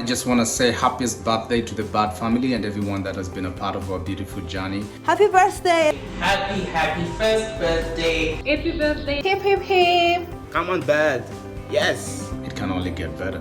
just want to say happiest birthday to the Bird family and everyone that has been a part of our beautiful journey. Happy birthday! Happy first birthday! Happy birthday! Hip hip hip! Come on, Bird. Yes. It can only get better.